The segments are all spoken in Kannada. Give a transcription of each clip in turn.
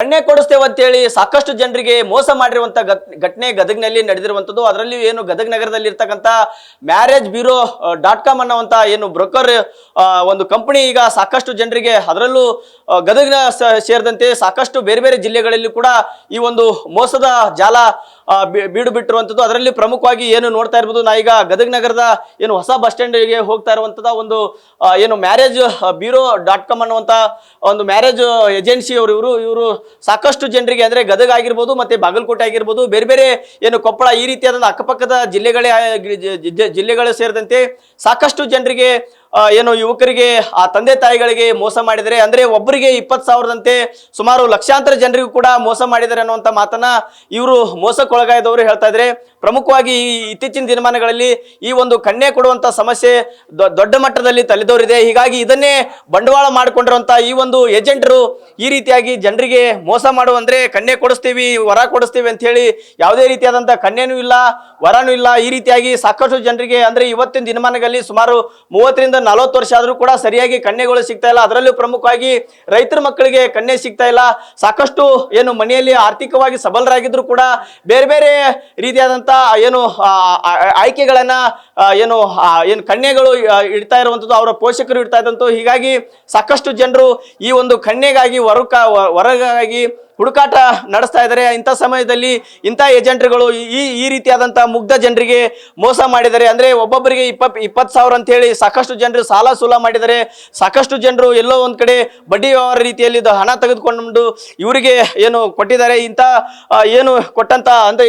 ಎಣ್ಣೆ ಕೊಡಿಸ್ತೇವೆ ಅಂತೇಳಿ ಸಾಕಷ್ಟು ಜನರಿಗೆ ಮೋಸ ಮಾಡಿರುವಂತ ಘಟನೆ ಗದಗ್ನಲ್ಲಿ ನಡೆದಿರುವಂತದ್ದು. ಅದರಲ್ಲಿ ಏನು ಗದಗ್ ನಗರದಲ್ಲಿ ಇರ್ತಕ್ಕಂಥ marriagebureau.com ಅನ್ನುವಂತ ಏನು ಬ್ರೋಕರ್ ಒಂದು ಕಂಪನಿ ಈಗ ಸಾಕಷ್ಟು ಜನರಿಗೆ, ಅದರಲ್ಲೂ ಗದಗ್ನ ಸೇರಿದಂತೆ ಸಾಕಷ್ಟು ಬೇರೆ ಬೇರೆ ಜಿಲ್ಲೆಗಳಲ್ಲಿ ಕೂಡ ಈ ಒಂದು ಮೋಸದ ಜಾಲ ಬೀಡು ಬಿಟ್ಟಿರುವಂತದ್ದು. ಅದರಲ್ಲಿ ಪ್ರಮುಖವಾಗಿ ಏನು ನೋಡ್ತಾ ಇರಬಹುದು, ನಾ ಈಗ ಗದಗ್ ನಗರದ ಏನು ಹೊಸ ಬಸ್ ಸ್ಟ್ಯಾಂಡ್ಗೆ ಹೋಗ್ತಾ ಇರುವಂತದ ಒಂದು ಏನು marriagebureau.com ಅನ್ನುವಂತ ಒಂದು ಮ್ಯಾರೇಜ್ ಏಜೆನ್ಸಿ ಇವರು ಸಾಕಷ್ಟು ಜನರಿಗೆ, ಅಂದ್ರೆ ಗದಗ ಆಗಿರ್ಬೋದು ಮತ್ತೆ ಬಾಗಲಕೋಟೆ ಆಗಿರ್ಬೋದು, ಬೇರೆ ಬೇರೆ ಏನು ಕೊಪ್ಪಳ, ಈ ರೀತಿಯಾದ ಅಕ್ಕಪಕ್ಕದ ಜಿಲ್ಲೆಗಳು ಸೇರಿದಂತೆ ಸಾಕಷ್ಟು ಜನರಿಗೆ ಏನು ಯುವಕರಿಗೆ ಆ ತಂದೆ ತಾಯಿಗಳಿಗೆ ಮೋಸ ಮಾಡಿದರೆ, ಅಂದ್ರೆ ಒಬ್ಬರಿಗೆ 20,000ದಂತೆ ಸುಮಾರು ಲಕ್ಷಾಂತರ ಜನರಿಗೂ ಕೂಡ ಮೋಸ ಮಾಡಿದ್ದಾರೆ ಅನ್ನುವಂತ ಮಾತನ್ನ ಇವರು ಮೋಸಕ್ಕೊಳಗಾದವರು ಹೇಳ್ತಾ ಇದ್ದಾರೆ. ಪ್ರಮುಖವಾಗಿ ಈ ಇತ್ತೀಚಿನ ದಿನಮಾನಗಳಲ್ಲಿ ಈ ಒಂದು ಕನ್ಯೆ ಕೊಡುವಂತ ಸಮಸ್ಯೆ ದೊಡ್ಡ ಮಟ್ಟದಲ್ಲಿ ತಲೆದೋರಿದೆ. ಹೀಗಾಗಿ ಇದನ್ನೇ ಬಂಡವಾಳ ಮಾಡಿಕೊಂಡಿರುವಂತ ಈ ಒಂದು ಏಜೆಂಟರು ಈ ರೀತಿಯಾಗಿ ಜನರಿಗೆ ಮೋಸ ಮಾಡುವಂದ್ರೆ ಕನ್ಯೆ ಕೊಡಿಸ್ತೀವಿ, ವರ ಕೊಡಿಸ್ತೀವಿ ಅಂತ ಹೇಳಿ ಯಾವುದೇ ರೀತಿಯಾದಂತ ಕನ್ಯೆನೂ ಇಲ್ಲ, ವರನೂ ಇಲ್ಲ, ಈ ರೀತಿಯಾಗಿ ಸಾಕಷ್ಟು ಜನರಿಗೆ, ಅಂದ್ರೆ ಇವತ್ತಿನ ದಿನಮಾನಗಳಲ್ಲಿ ಸುಮಾರು 30ರಿಂದ 40 ವರ್ಷ ಆದ್ರೂ ಕೂಡ ಸರಿಯಾಗಿ ಕನ್ಯೆಗಳು ಸಿಗ್ತಾ ಇಲ್ಲ. ಅದರಲ್ಲೂ ಪ್ರಮುಖವಾಗಿ ರೈತರ ಮಕ್ಕಳಿಗೆ ಕನ್ಯೆ ಸಿಗ್ತಾ ಇಲ್ಲ. ಸಾಕಷ್ಟು ಏನು ಮನೆಯಲ್ಲಿ ಆರ್ಥಿಕವಾಗಿ ಸಬಲರಾಗಿದ್ರು ಕೂಡ ಬೇರೆ ಬೇರೆ ರೀತಿಯಾದಂತ ಏನು ಆಯ್ಕೆಗಳನ್ನ ಏನು ಕನ್ಯೆಗಳು ಇಡ್ತಾ ಇರುವಂತದ್ದು, ಅವರ ಪೋಷಕರು ಇಡ್ತಾ ಇದ್ದಂತ. ಹೀಗಾಗಿ ಸಾಕಷ್ಟು ಜನರು ಈ ಒಂದು ಕನ್ಯೆಗಾಗಿ ವರಗಾಗಿ ಹುಡುಕಾಟ ನಡೆಸ್ತಾ ಇದ್ದಾರೆ. ಇಂಥ ಸಮಯದಲ್ಲಿ ಇಂಥ ಏಜೆಂಟ್ಗಳು ಈ ರೀತಿಯಾದಂತಹ ಮುಗ್ಧ ಜನರಿಗೆ ಮೋಸ ಮಾಡಿದ್ದಾರೆ. ಅಂದ್ರೆ ಒಬ್ಬೊಬ್ಬರಿಗೆ 20,000 ಅಂತ ಹೇಳಿ ಸಾಕಷ್ಟು ಜನರು ಸಾಲ ಸೂಲ ಮಾಡಿದ್ದಾರೆ. ಸಾಕಷ್ಟು ಜನರು ಎಲ್ಲೋ ಒಂದ್ ಕಡೆ ಬಡ್ಡಿ ವ್ಯವಹಾರ ರೀತಿಯಲ್ಲಿ ಹಣ ತೆಗೆದುಕೊಂಡು ಇವರಿಗೆ ಏನು ಕೊಟ್ಟಿದ್ದಾರೆ. ಇಂಥ ಏನು ಕೊಟ್ಟಂತ ಅಂದ್ರೆ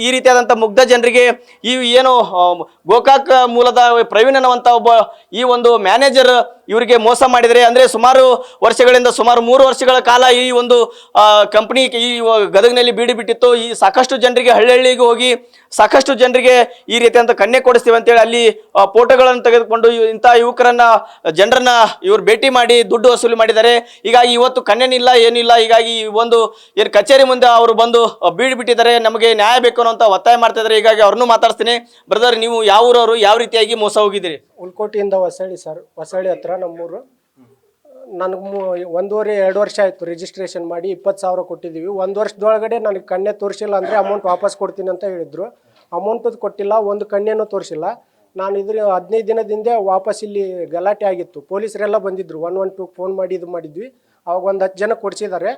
ಈ ರೀತಿಯಾದಂತ ಮುಗ್ಧ ಜನರಿಗೆ ಈ ಏನು ಗೋಕಾಕ್ ಮೂಲದ ಪ್ರವೀಣ್ ಅನ್ನುವಂತ ಒಬ್ಬ ಈ ಒಂದು ಮ್ಯಾನೇಜರ್ ಇವರಿಗೆ ಮೋಸ ಮಾಡಿದರೆ. ಅಂದ್ರೆ ಸುಮಾರು ವರ್ಷಗಳಿಂದ, ಸುಮಾರು 3 ವರ್ಷಗಳ ಕಾಲ ಈ ಒಂದು ಕಂಪನಿ ಈ ಗದಗ್ನಲ್ಲಿ ಬೀಡು ಬಿಟ್ಟಿತ್ತು. ಈ ಸಾಕಷ್ಟು ಜನರಿಗೆ ಹಳ್ಳಿಗೆ ಹೋಗಿ ಸಾಕಷ್ಟು ಜನರಿಗೆ ಈ ರೀತಿಯಂತ ಕನ್ಯೆ ಕೊಡಿಸ್ತೀವಿ ಅಂತೇಳಿ ಅಲ್ಲಿ ಫೋಟೋಗಳನ್ನು ತೆಗೆದುಕೊಂಡು ಇಂಥ ಜನರನ್ನ ಇವರು ಭೇಟಿ ಮಾಡಿ ದುಡ್ಡು ವಸೂಲಿ ಮಾಡಿದ್ದಾರೆ. ಹೀಗಾಗಿ ಇವತ್ತು ಕನ್ಯೆನಿಲ್ಲ, ಏನಿಲ್ಲ. ಹೀಗಾಗಿ ಒಂದು ಏನು ಕಚೇರಿ ಮುಂದೆ ಅವರು ಬಂದು ಬೀಡು ಬಿಟ್ಟಿದ್ದಾರೆ, ನಮಗೆ ನ್ಯಾಯ ಬೇಕು ಅನ್ನೋ ಒತ್ತಾಯ ಮಾಡ್ತಾ ಇದ್ದಾರೆ. ಹೀಗಾಗಿ ಅವ್ರನ್ನೂ ಮಾತಾಡ್ತೀನಿ. ಬ್ರದರ್, ನೀವು ಯಾವ ಊರವರು, ಯಾವ ರೀತಿಯಾಗಿ ಮೋಸ ಹೋಗಿದ್ದೀರಿ? ಉಲ್ಕೋಟಿಯಿಂದ ಹೊಸಳ್ಳಿ ಸರ್, ಹೊಸಳ್ಳಿ ಹತ್ರ ನಮ್ಮೂರು. ನನಗೆ 1.5-2 ವರ್ಷ ಆಯಿತು ರಿಜಿಸ್ಟ್ರೇಷನ್ ಮಾಡಿ 20,000 ಕೊಟ್ಟಿದ್ದೀವಿ. 1 ವರ್ಷದೊಳಗಡೆ ನನಗೆ ಕನ್ಯೆ ತೋರಿಸಿಲ್ಲ ಅಂದರೆ ಅಮೌಂಟ್ ವಾಪಸ್ ಕೊಡ್ತೀನಿ ಅಂತ ಹೇಳಿದರು. ಅಮೌಂಟು ಕೊಟ್ಟಿಲ್ಲ, ಒಂದು ಕನ್ಯೆನೂ ತೋರಿಸಿಲ್ಲ. ನಾನು 15 ದಿನದಿಂದ ವಾಪಸ್ ಇಲ್ಲಿ ಗಲಾಟೆ ಆಗಿತ್ತು. ಪೊಲೀಸರೆಲ್ಲ ಬಂದಿದ್ದರು, 112 ಫೋನ್ ಮಾಡಿ ಇದು ಮಾಡಿದ್ವಿ. ಅವಾಗ ಒಂದು 10 ಜನ ಕೊಡಿಸಿದ್ದಾರೆ.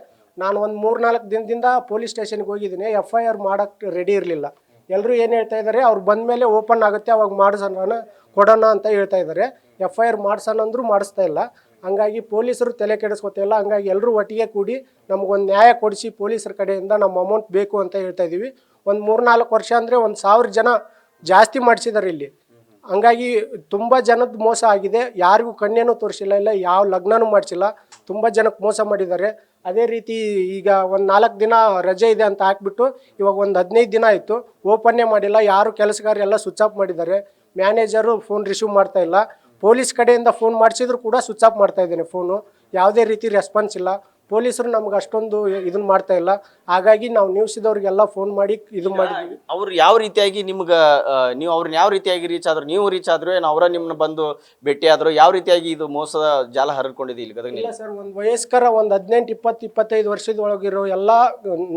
ನಾನು ಒಂದು 3-4 ದಿನದಿಂದ ಪೊಲೀಸ್ ಸ್ಟೇಷನ್ಗೆ ಹೋಗಿದ್ದೀನಿ. FIR ಮಾಡೋಕ್ಕೆ ರೆಡಿ ಇರಲಿಲ್ಲ. ಎಲ್ಲರೂ ಏನು ಹೇಳ್ತಾ ಇದ್ದಾರೆ, ಅವ್ರು ಬಂದ ಮೇಲೆ ಓಪನ್ ಆಗುತ್ತೆ ಅವಾಗ ಮಾಡಿಸೋಣ ಕೊಡೋಣ ಅಂತ ಹೇಳ್ತಾ ಇದ್ದಾರೆ. FIR ಮಾಡ್ಸೋಣ ಅಂದರೂ ಮಾಡಿಸ್ತಾ ಇಲ್ಲ. ಹಂಗಾಗಿ ಪೊಲೀಸರು ತಲೆ ಕೆಡಿಸ್ಕೊತಾ ಇಲ್ಲ. ಹಂಗಾಗಿ ಎಲ್ಲರೂ ಒಟ್ಟಿಗೆ ಕೂಡಿ ನಮಗೊಂದು ನ್ಯಾಯ ಕೊಡಿಸಿ ಪೊಲೀಸರ ಕಡೆಯಿಂದ ನಮ್ಮ ಅಮೌಂಟ್ ಬೇಕು ಅಂತ ಹೇಳ್ತಾ ಇದ್ದೀವಿ. ಒಂದು 3-4 ವರ್ಷ ಅಂದರೆ 1,000 ಜನ ಜಾಸ್ತಿ ಮಾಡಿಸಿದ್ದಾರೆ ಇಲ್ಲಿ. ಹಂಗಾಗಿ ತುಂಬ ಜನದ ಮೋಸ ಆಗಿದೆ. ಯಾರಿಗೂ ಕನ್ಯೆನೂ ತೋರಿಸಿಲ್ಲ, ಇಲ್ಲ ಯಾವ ಲಗ್ನನೂ ಮಾಡಿಸಿಲ್ಲ. ತುಂಬ ಜನಕ್ಕೆ ಮೋಸ ಮಾಡಿದ್ದಾರೆ. ಅದೇ ರೀತಿ ಈಗ ಒಂದು 4 ದಿನ ರಜೆ ಇದೆ ಅಂತ ಹಾಕ್ಬಿಟ್ಟು ಇವಾಗ ಒಂದು 15 ದಿನ ಆಯಿತು, ಓಪನ್ನೇ ಮಾಡಿಲ್ಲ. ಯಾರು ಕೆಲಸಗಾರರೆಲ್ಲ ಸ್ವಿಚ್ ಆಫ್ ಮಾಡಿದ್ದಾರೆ. ಮ್ಯಾನೇಜರು ಫೋನ್ ರಿಸೀವ್ ಮಾಡ್ತಾ ಇಲ್ಲ. ಪೊಲೀಸ್ ಕಡೆಯಿಂದ ಫೋನ್ ಮಾಡಿಸಿದ್ರು ಕೂಡ ಸ್ವಿಚ್ ಆಫ್ ಮಾಡ್ತಾ ಇದ್ದೇನೆ ಫೋನು. ಯಾವುದೇ ರೀತಿ ರೆಸ್ಪಾನ್ಸ್ ಇಲ್ಲ. ಪೊಲೀಸರು ನಮ್ಗೆ ಅಷ್ಟೊಂದು ಇದನ್ನ ಮಾಡ್ತಾ ಇಲ್ಲ. ಹಾಗಾಗಿ ನಾವು ನ್ಯೂಸಿದವ್ರಿಗೆಲ್ಲ ಫೋನ್ ಮಾಡಿ ಇದು ಮಾಡಿದ್ವಿ. ಅವ್ರು ಯಾವ ರೀತಿಯಾಗಿ ನಿಮ್ಗೆ, ನೀವು ಅವ್ರನ್ನ ಯಾವ ರೀತಿಯಾಗಿ ರೀಚ್ ಆದ್ರು? ನೀವು ರೀಚ್ ಆದ್ರು ಏನು ಅವರ ನಿಮ್ಮನ್ನ ಬಂದು ಭೇಟಿ ಆದ್ರು? ಯಾವ ರೀತಿಯಾಗಿ ಇದು ಮೋಸದ ಜಾಲ ಹರಡ್ಕೊಂಡಿದೆ ಇಲ್ಲಿ ಗದಗ? ಇಲ್ಲ ಸರ್, ಒಂದು ವಯಸ್ಕರ ಒಂದು 18, 20, 25 ವರ್ಷದೊಳಗಿರೋ ಎಲ್ಲ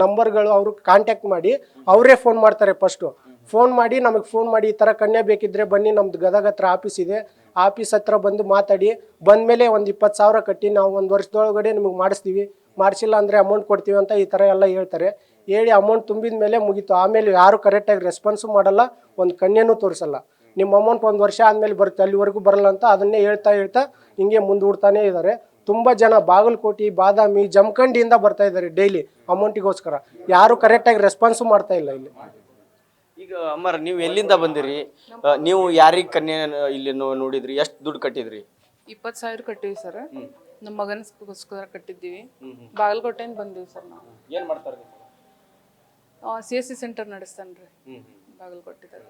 ನಂಬರ್ಗಳು ಅವರು ಕಾಂಟ್ಯಾಕ್ಟ್ ಮಾಡಿ ಅವರೇ ಫೋನ್ ಮಾಡ್ತಾರೆ. ಫಸ್ಟು ಫೋನ್ ಮಾಡಿ ನಮಗೆ ಫೋನ್ ಮಾಡಿ, ಈ ಥರ ಕನ್ಯೆ ಬೇಕಿದ್ರೆ ಬನ್ನಿ, ನಮ್ದು ಗದಗ ಹತ್ರ ಆಫೀಸ್ ಇದೆ, ಆಫೀಸ್ ಹತ್ರ ಬಂದು ಮಾತಾಡಿ, ಬಂದಮೇಲೆ ಒಂದು 20,000 ಕಟ್ಟಿ ನಾವು 1 ವರ್ಷದೊಳಗಡೆ ನಿಮಗೆ ಮಾಡಿಸ್ತೀವಿ, ಮಾಡಿಸಿಲ್ಲ ಅಂದರೆ ಅಮೌಂಟ್ ಕೊಡ್ತೀವಿ ಅಂತ ಈ ಥರ ಎಲ್ಲ ಹೇಳ್ತಾರೆ. ಹೇಳಿ ಅಮೌಂಟ್ ತುಂಬಿದ ಮೇಲೆ ಮುಗೀತು. ಆಮೇಲೆ ಯಾರು ಕರೆಕ್ಟಾಗಿ ರೆಸ್ಪಾನ್ಸು ಮಾಡಲ್ಲ, ಒಂದು ಕನ್ಯೆನೂ ತೋರಿಸಲ್ಲ. ನಿಮ್ಮ ಅಮೌಂಟ್ 1 ವರ್ಷ ಆದಮೇಲೆ ಬರುತ್ತೆ, ಅಲ್ಲಿವರೆಗೂ ಬರಲ್ಲ ಅಂತ ಅದನ್ನೇ ಹೇಳ್ತಾ ಹಿಂಗೆ ಮುಂದೂಡ್ತಾನೆ ಇದ್ದಾರೆ. ತುಂಬ ಜನ ಬಾಗಲಕೋಟೆ, ಬಾದಾಮಿ, ಜಮಖಂಡಿಯಿಂದ ಬರ್ತಾ ಇದ್ದಾರೆ ಡೈಲಿ ಅಮೌಂಟಿಗೋಸ್ಕರ. ಯಾರು ಕರೆಕ್ಟಾಗಿ ರೆಸ್ಪಾನ್ಸು ಮಾಡ್ತಾ ಇಲ್ಲ ಇಲ್ಲಿ. ಈಗ ಅಮ್ಮರ, ನೀವು ಎಲ್ಲಿಂದ ಬಂದಿರಿ? ನೀವು ಯಾರಿಗೆ ಕನ್ಯೆ ಇಲ್ಲಿ ನೋಡಿದ್ರಿ? ಎಷ್ಟು ದುಡ್ಡು ಕಟ್ಟಿದ್ರಿ? 20,000 ಕಟ್ಟಿವಿ ಸರ್. ನಮ್ಮ ಮಗನಿಗೋಸ್ಕರ ಕಟ್ಟಿದ್ದೀವಿ. ಬಾಗಲಕೋಟೆಯಿಂದ ಬಂದೀವಿ ಸರ್ ನಾವು. ಏನು ಮಾಡ್ತಾರೆ? CSC centre ನಡೆಸ್ತಾನ್ರಿ ಬಾಗಲಕೋಟೆದಾಗ.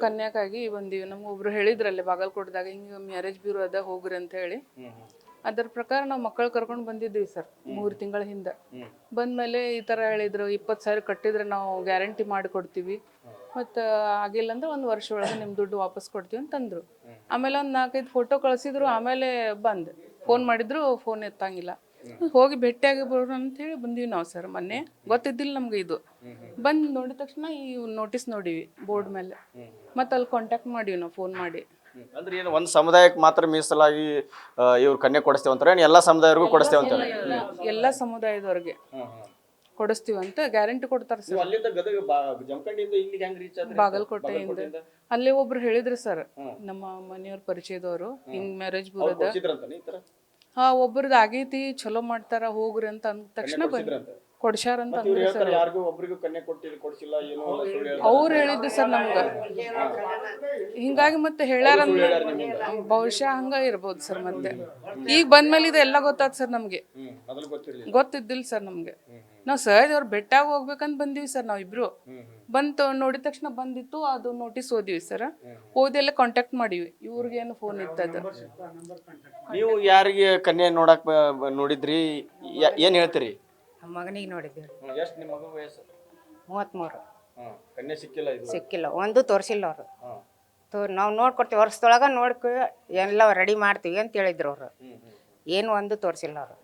ಕನ್ಯಾಕಾಗಿ ಬಂದೀವಿ. ನಮ್ಗೆ ಒಬ್ರು ಹೇಳಿದ್ರಲ್ಲಿ ಬಾಗಲಕೋಟೆದಾಗ ಹಿಂಗೆ ಮ್ಯಾರೇಜ್ ಬ್ಯೂರೋ ಅದ, ಹೋಗ್ರಿ ಅಂತ ಹೇಳಿ. ಅದರ ಪ್ರಕಾರ ನಾವು ಮಕ್ಕಳು ಕರ್ಕೊಂಡು ಬಂದಿದ್ದೀವಿ ಸರ್ 3 ತಿಂಗಳ ಹಿಂದೆ. ಬಂದಮೇಲೆ ಈ ಥರ ಹೇಳಿದ್ರು, 20,000 ಕಟ್ಟಿದ್ರೆ ನಾವು ಗ್ಯಾರಂಟಿ ಮಾಡಿ ಕೊಡ್ತೀವಿ, ಮತ್ತು ಆಗಿಲ್ಲ ಅಂದ್ರೆ 1 ವರ್ಷ ಒಳಗೆ ನಿಮ್ಮ ದುಡ್ಡು ವಾಪಸ್ ಕೊಡ್ತೀವಿ ಅಂತಂದರು. ಆಮೇಲೆ ಒಂದು 4-5 ಫೋಟೋ ಕಳಿಸಿದ್ರು. ಆಮೇಲೆ ಬಂದು ಫೋನ್ ಮಾಡಿದ್ರು, ಫೋನ್ ಎತ್ತಂಗಿಲ್ಲ. ಹೋಗಿ ಭೇಟಿಯಾಗಿ ಬರೋಣ ಅಂತ ಹೇಳಿ ಬಂದೀವಿ ನಾವು ಸರ್. ಮೊನ್ನೆ ಗೊತ್ತಿದ್ದಿಲ್ಲ ನಮ್ಗೆ ಇದು. ಬಂದು ನೋಡಿದ ತಕ್ಷಣ ಈ ನೋಟಿಸ್ ನೋಡಿವಿ ಬೋರ್ಡ್ ಮೇಲೆ. ಮತ್ತೆ ಅಲ್ಲಿ ಕಾಂಟ್ಯಾಕ್ಟ್ ಮಾಡೀವಿ ನಾವು ಫೋನ್ ಮಾಡಿ. ಅಂದ್ರೆ ಏನು ಒಂದು ಸಮುದಾಯಕ್ಕೆ ಮಾತ್ರ ಮೀಸಲಾಗಿ ಇವ್ರು ಕನ್ಯೆ ಕೊಡಿಸ್ತೇವೆ ಅಂತಾರೆ, ಏನು ಎಲ್ಲ ಸಮುದಾಯರಿಗೂ ಕೊಡಿಸ್ತೇವೆ ಅಂತಾರೆ? ಎಲ್ಲ ಸಮುದಾಯದವ್ರಿಗೆ ಕೊಡಿಸ್ತೀವಿ ಅಂತ ಗ್ಯಾರಂಟಿ ಕೊಡ್ತಾರೆ ಸರ್. ಅಲ್ಲಿಂದ ಗದಗ ಜಮಖಂಡಿಯಿಂದ ಇಲ್ಲಿಗೆ ಹೆಂಗ್ ರೀಚ್ ಆದ್ರೆ? ಬಾಗಲಕೋಟೆಯಿಂದ ಅಲ್ಲೇ ಒಬ್ರು ಹೇಳಿದ್ರು ಸರ್, ನಮ್ಮ ಮನೆಯವ್ರ ಪರಿಚಯದವರು, ಹಿಂಗ್ ಮ್ಯಾರೇಜ್ ಬ್ಯೂರೋದ. ಹಾ, ಒಬ್ರದ್ದು ಆಗೈತಿ, ಚಲೋ ಮಾಡ್ತಾರ ಹೋಗ್ರಿ ಅಂತ ಅಂದ ತಕ್ಷಣ ಕೊಡ್ಸ್ಯಾರ ಅಂತ ಅಂದ್ರು ಸರ್. ಅವ್ರು ಹೇಳಿದ್ದು ಸರ್ ನಮ್ಗ. ಹಿಂಗಾಗಿ ಮತ್ತೆ ಹೇಳ್ಯಾರ ಬಹುಶಃ ಹಂಗ ಇರ್ಬೋದು ಸರ್. ಮತ್ತೆ ಈಗ ಬಂದ್ಮೇಲೆ ಇದೆಲ್ಲ ಗೊತ್ತಾತ್ ಸರ್ ನಮ್ಗೆ. ಗೊತ್ತಿದ್ದಿಲ್ಲ ಸರ್ ನಮ್ಗೆ. ನಾವ್ ಸಹಜ ಅವ್ರ ಬೆಟ್ಟಾಗ ಹೋಗ್ಬೇಕಂತ ಬಂದಿವಿ ಸರ್ ನಾವಿಬ್ರು. ಬಂತು ನೋಡಿದ ತಕ್ಷಣ ಬಂದಿತ್ತು, ಅದು ನೋಟಿಸ್ ಓದಿವಿ ಸರ್. ಓದಿ ಎಲ್ಲ ಕಾಂಟ್ಯಾಕ್ಟ್ ಮಾಡಿವಿ. ಇವ್ರಿಗೇನು ಫೋನ್ ಇತ್ತದ. ನೀವು ಯಾರಿಗೆ ಕನ್ಯೆ ನೋಡಕ್ ನೋಡಿದ್ರಿ, ಏನ್ ಹೇಳ್ತೀರಿ? ನಮ್ಮ ಮಗನಿಗೆ ನೋಡಿದ್ದೀವಿ. ಎಷ್ಟು ನಿಮ್ಮ ಮಗನ ವಯಸ್ಸು? 33. ಕನ್ಯೆ ಸಿಕ್ಕಿಲ್ಲ? ಇದು ಸಿಕ್ಕಿಲ್ಲ, ಒಂದು ತೋರಿಸಿಲ್ಲ ಅವರು. ನಾವು ನೋಡ್ಕೊಡ್ತೀವಿ, ವರ್ಷದೊಳಗೆ ನೋಡ್ಕೊ ಎಲ್ಲ ರೆಡಿ ಮಾಡ್ತೀವಿ ಅಂತ ಹೇಳಿದ್ರು ಅವರು. ಏನು ಒಂದು ತೋರಿಸಿಲ್ಲ ಅವರು.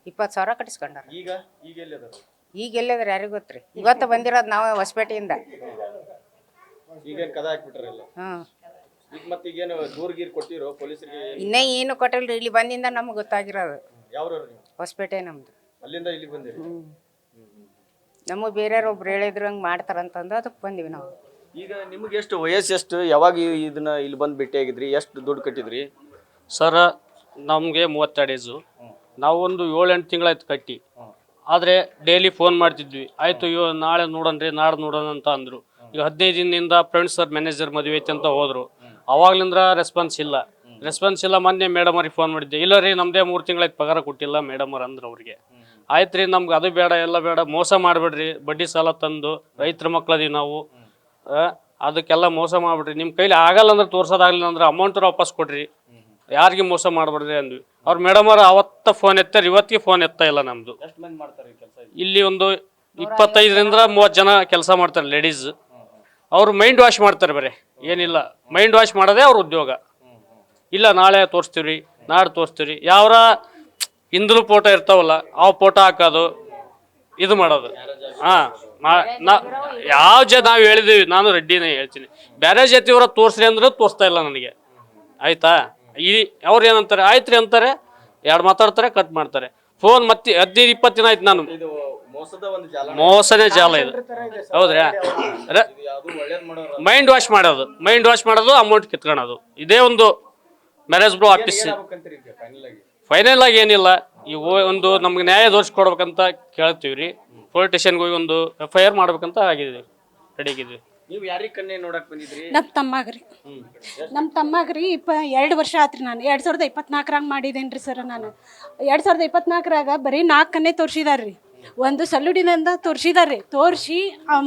20,000 ಕಟ್ಟಿಸ್ಕೊಂಡಾರ. ಈಗ ಈಗ ಎಲ್ಲಿದಾರ? ಈಗ ಎಲ್ಲಿದ್ರೆ ಯಾರಿಗೂ ಗೊತ್ತ್ರಿ. ಇವತ್ತು ಬಂದಿರೋದು ನಾವು ಹೊಸಪೇಟೆಯಿಂದ. ಈಗೇನು ಕದ ಹಾಕ್ಬಿಟ್ರಲ್ಲ? ಈಗ ಮತ್ತೆ ಈಗೇನು ದೂರ ಗೀರ್ ಕೊಟ್ಟಿರೋ ಪೊಲೀಸರಿಗೆ? ಇನ್ನೇ ಏನು ಕೊಟ್ಟಿಲ್ರಿ. ಇಲ್ಲಿ ಬಂದಿಂದ ನಮ್ಗೆ ಗೊತ್ತಾಗಿರೋದು. ಯಾವ್ರವ್ರು ನೀವು? ಹೊಸಪೇಟೆ ನಮ್ದು. ಅಲ್ಲಿಂದ ಇಲ್ಲಿಗೆ ಬಂದಿರಿ? ನಮಗೆ ಬೇರೆಯವ್ರು ಒಬ್ರು ಹೇಳಿದ್ರು ಹಂಗೆ ಮಾಡ್ತಾರಂತಂದು ಅದಕ್ಕೆ ಬಂದಿವಿ ನಾವು. ಈಗ ನಿಮ್ಗೆ ಎಷ್ಟು ವಯಸ್ಸು, ಎಷ್ಟು ಯಾವಾಗ ಇದನ್ನ ಇಲ್ಲಿ ಬಂದು ಭೇಟಿಯಾಗಿದ್ರಿ, ಎಷ್ಟು ದುಡ್ಡು ಕಟ್ಟಿದ್ರಿ? ಸರ್ ನಮಗೆ 32 ಏಜು. ನಾವು ಒಂದು 7-8 ತಿಂಗಳಾಯ್ತು ಕಟ್ಟಿ. ಆದರೆ ಡೈಲಿ ಫೋನ್ ಮಾಡ್ತಿದ್ವಿ, ಆಯಿತು ನಾಳೆ ನೋಡೋಣ್ರಿ, ನಾಡ್ದು ನೋಡೋಣ ಅಂತ ಅಂದರು. ಈಗ 15 ದಿನದಿಂದ ಫ್ರೆಂಡ್ಸ್ ಸರ್ ಮ್ಯಾನೇಜರ್ ಮದುವೆ ಐತೆ ಅಂತ ಹೋದರು. ಅವಾಗ್ಲಿಂದ ರೆಸ್ಪಾನ್ಸ್ ಇಲ್ಲ. ಮೊನ್ನೆ ಮೇಡಮ್ ಅವ್ರಿಗೆ ಫೋನ್ ಮಾಡಿದ್ದೆ, ಇಲ್ಲ ರೀ ನಮ್ಮದೇ 3 ತಿಂಗಳಾಯ್ತು ಪಗಾರ ಕೊಟ್ಟಿಲ್ಲ ಮೇಡಮ್ ಅವ್ರು ಅಂದ್ರು. ಅವ್ರಿಗೆ ಆಯ್ತು ರೀ, ನಮ್ಗೆ ಅದು ಬೇಡ, ಎಲ್ಲ ಬೇಡ, ಮೋಸ ಮಾಡಬೇಡ್ರಿ, ಬಡ್ಡಿ ಸಾಲ ತಂದು ರೈತರ ಮಕ್ಳದೀವಿ ನಾವು, ಅದಕ್ಕೆಲ್ಲ ಮೋಸ ಮಾಡಿಬಿಡ್ರಿ. ನಿಮ್ಮ ಕೈಲಿ ಆಗಲ್ಲ ಅಂದ್ರೆ, ತೋರ್ಸೋದಾಗಲಿಲ್ಲ ಅಂದ್ರೆ ಅಮೌಂಟ್ ವಾಪಸ್ ಕೊಡ್ರಿ, ಯಾರಿಗೆ ಮೋಸ ಮಾಡಬೇಡ್ರಿ ಅಂದ್ವಿ. ಅವ್ರು ಮೇಡಮ್ ಅವ್ರು ಅವತ್ತ ಫೋನ್ ಎತ್ತಾರೆ, ಇವತ್ತಿಗೆ ಫೋನ್ ಎತ್ತಾ ಇಲ್ಲ ನಮ್ಮದು. ಇಲ್ಲಿ ಒಂದು 25ರಿಂದ 30 ಜನ ಕೆಲಸ ಮಾಡ್ತಾರೆ ಲೇಡೀಸ್. ಅವರು ಮೈಂಡ್ ವಾಶ್ ಮಾಡ್ತಾರೆ, ಬರೀ ಏನಿಲ್ಲ ಮೈಂಡ್ ವಾಶ್ ಮಾಡೋದೇ ಅವ್ರ ಉದ್ಯೋಗ. ಇಲ್ಲ ನಾಳೆ ತೋರಿಸ್ತೀವ್ರಿ, ನಾಳೆ ತೋರಿಸ್ತೀವ್ರಿ, ಯಾವ್ರ ಹಿಂದೂ ಫೋಟೋ ಇರ್ತಾವಲ್ಲ ಆ ಫೋಟೋ ಹಾಕೋದು, ಇದು ಮಾಡೋದು. ಯಾವ ನಾವು ಹೇಳಿದೀವಿ, ನಾನು ರೆಡ್ಡಿನೇ ಹೇಳ್ತೀನಿ, ಬೇರೆ ಜಾತಿಯವರ ತೋರಿಸ್ರಿ ಅಂದ್ರೆ ತೋರಿಸ್ತಾ ಇಲ್ಲ ನನಗೆ. ಆಯ್ತಾ? ಅವ್ರು ಏನಂತಾರೆ, ಆಯ್ತು ರೀ ಅಂತಾರೆ, 2 ಮಾತಾಡ್ತಾರೆ, ಕಟ್ ಮಾಡ್ತಾರೆ ಫೋನ್. ಮತ್ತೆ 15-20 ದಿನ ಆಯ್ತು ನಾನು. ಮೋಸನೇ ಜಾಲ ಇದು. ಹೌದ್ರಾ? ಮೈಂಡ್ ವಾಶ್ ಮಾಡೋದು, ಅಮೌಂಟ್ ಕಿತ್ಕೊಳ್ಳೋದು, ಇದೇ ಒಂದು ಮ್ಯಾರೇಜ್ ಬ್ರೋ ಆಫೀಸ್. ಫೈನಲ್ ಆಗಿ ಏನಿಲ್ಲ, ಈಗ ಒಂದು ನಮ್ಗೆ ನ್ಯಾಯ ದೊರಕಿಸ್ಕೊಡ್ಬೇಕಂತ ಕೇಳ್ತೀವಿ ರೀ. ಪೊಲೀಸ್ ಸ್ಟೇಷನ್ಗೆ ಹೋಗಿ ಒಂದು FIR ಮಾಡ್ಬೇಕಂತ ಆಗಿದ್ವಿ, ರೆಡಿ ಆಗಿದ್ವಿ. ನೀವು ಯಾರಿಗೆ ಕನ್ಯೆ ನೋಡಕ್ ಬಂದಿದ್ರಿ? ನಮ್ಮ ತಮ್ಮಗ್ರಿ 2 ವರ್ಷ ಆತ್ರಿ. ನಾನು 2024ರಾಗ ಮಾಡಿದ್ದೇನ್ರಿ ಸರ್. ನಾನು 2024ರಾಗ ಬರೀ 4 ಕನ್ಯೆ ತೋರಿಸಿದಾರ್ರಿ. ಒಂದು ಸಲ್ಲುಡಿನಿಂದ ತೋರಿಸಿದಾರೆ, ತೋರಿಸಿ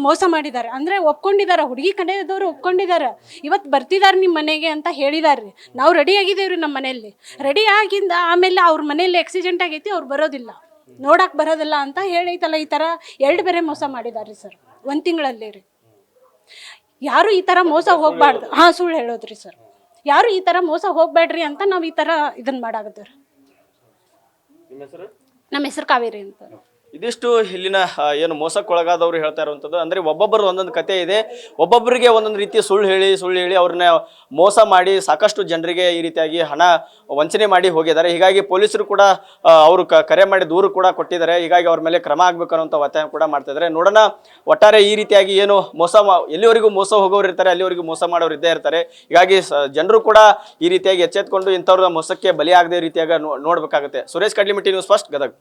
ಮೋಸ ಮಾಡಿದ್ದಾರೆ. ಅಂದರೆ ಒಪ್ಕೊಂಡಿದ್ದಾರೆ, ಹುಡುಗಿ ಕಡೆಯದವರು ಒಪ್ಕೊಂಡಿದ್ದಾರೆ. ಇವತ್ತು ಬರ್ತಿದ್ದಾರೆ ನಿಮ್ಮ ಮನೆಗೆ ಅಂತ ಹೇಳಿದಾರ್ರಿ. ನಾವು ರೆಡಿ ಆಗಿದ್ದೇವ್ರಿ, ನಮ್ಮ ಮನೆಯಲ್ಲಿ ರೆಡಿ ಆಗಿಂದ ಆಮೇಲೆ ಅವ್ರ ಮನೆಯಲ್ಲಿ ಆಕ್ಸಿಡೆಂಟ್ ಆಗೈತಿ, ಅವ್ರು ಬರೋದಿಲ್ಲ, ನೋಡಕ್ಕೆ ಬರೋದಿಲ್ಲ ಅಂತ ಹೇಳೈತಲ್ಲ. ಈ ಥರ 2 ಬೇರೆ ಮೋಸ ಮಾಡಿದಾರ್ರಿ ಸರ್ 1 ತಿಂಗಳಲ್ಲಿ ರೀ. ಯಾರು ಈ ಥರ ಮೋಸ ಹೋಗ್ಬಾರ್ದು. ಸುಳ್ಳು ಹೇಳೋದ್ರಿ ಸರ್. ಯಾರು ಈ ಥರ ಮೋಸ ಹೋಗ್ಬೇಡ್ರಿ ಅಂತ ನಾವು ಈ ಥರ ಇದನ್ನ ಮಾಡಾಕತ್ತೀವ್ರಿ. ನಮ್ಮ ಹೆಸರು ಕಾವೇರಿ ಅಂತ. ಇದಿಷ್ಟು ಇಲ್ಲಿನ ಏನು ಮೋಸಕ್ಕೊಳಗಾದವ್ರು ಹೇಳ್ತಾ ಇರುವಂಥದ್ದು. ಅಂದರೆ ಒಬ್ಬೊಬ್ಬರು ಒಂದೊಂದು ಕತೆ ಇದೆ, ಒಬ್ಬೊಬ್ಬರಿಗೆ ಒಂದೊಂದು ರೀತಿ ಸುಳ್ಳು ಹೇಳಿ ಅವ್ರನ್ನ ಮೋಸ ಮಾಡಿ ಸಾಕಷ್ಟು ಜನರಿಗೆ ಈ ರೀತಿಯಾಗಿ ಹಣ ವಂಚನೆ ಮಾಡಿ ಹೋಗಿದ್ದಾರೆ. ಹೀಗಾಗಿ ಪೊಲೀಸರು ಕೂಡ ಅವರು ಕರೆ ಮಾಡಿ ದೂರು ಕೂಡ ಕೊಟ್ಟಿದ್ದಾರೆ. ಹೀಗಾಗಿ ಅವ್ರ ಮೇಲೆ ಕ್ರಮ ಆಗಬೇಕು ಅನ್ನೋಂಥ ಒತ್ತಾಯ ಕೂಡ ಮಾಡ್ತಾ ಇದ್ದಾರೆ. ನೋಡೋಣ, ಒಟ್ಟಾರೆ ಈ ರೀತಿಯಾಗಿ ಏನು ಎಲ್ಲಿವರೆಗೂ ಮೋಸ ಹೋಗೋರು ಇರ್ತಾರೆ, ಅಲ್ಲಿವರೆಗೂ ಮೋಸ ಮಾಡೋರು ಇದ್ದೇ ಇರ್ತಾರೆ. ಹೀಗಾಗಿ ಜನರು ಕೂಡ ಈ ರೀತಿಯಾಗಿ ಎಚ್ಚೆತ್ಕೊಂಡು ಇಂಥವ್ರ ಮೋಸಕ್ಕೆ ಬಲಿಯಾಗದೆ ರೀತಿಯಾಗಿ ನೋಡ್ಬೇಕಾಗುತ್ತೆ. Suresh Kadlimatti, news first, Gadag.